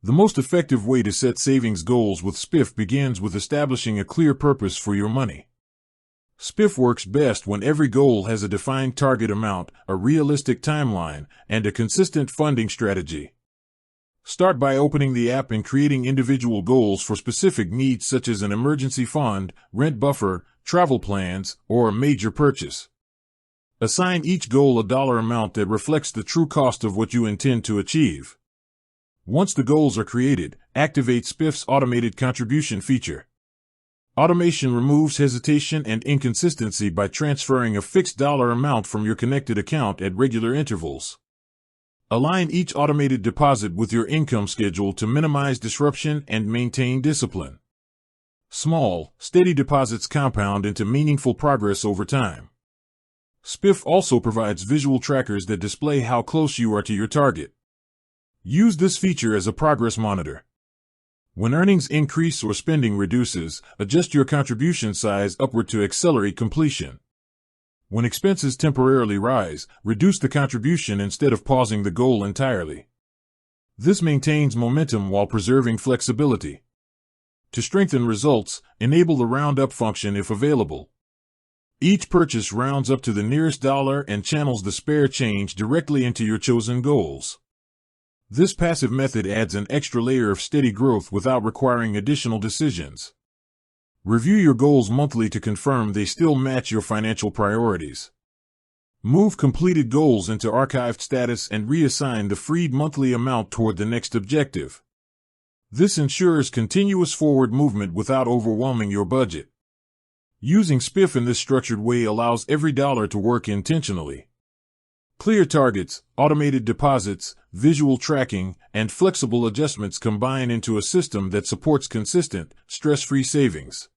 The most effective way to set savings goals with Spiff begins with establishing a clear purpose for your money. Spiff works best when every goal has a defined target amount, a realistic timeline, and a consistent funding strategy. Start by opening the app and creating individual goals for specific needs such as an emergency fund, rent buffer, travel plans, or a major purchase. Assign each goal a dollar amount that reflects the true cost of what you intend to achieve. Once the goals are created, activate Spiff's automated contribution feature. Automation removes hesitation and inconsistency by transferring a fixed dollar amount from your connected account at regular intervals. Align each automated deposit with your income schedule to minimize disruption and maintain discipline. Small, steady deposits compound into meaningful progress over time. Spiff also provides visual trackers that display how close you are to your target. Use this feature as a progress monitor. When earnings increase or spending reduces, adjust your contribution size upward to accelerate completion. When expenses temporarily rise, reduce the contribution instead of pausing the goal entirely. This maintains momentum while preserving flexibility. To strengthen results, enable the roundup function if available. Each purchase rounds up to the nearest dollar and channels the spare change directly into your chosen goals. This passive method adds an extra layer of steady growth without requiring additional decisions. Review your goals monthly to confirm they still match your financial priorities. Move completed goals into archived status and reassign the freed monthly amount toward the next objective. This ensures continuous forward movement without overwhelming your budget. Using Spiff in this structured way allows every dollar to work intentionally. Clear targets, automated deposits, visual tracking, and flexible adjustments combine into a system that supports consistent, stress-free savings.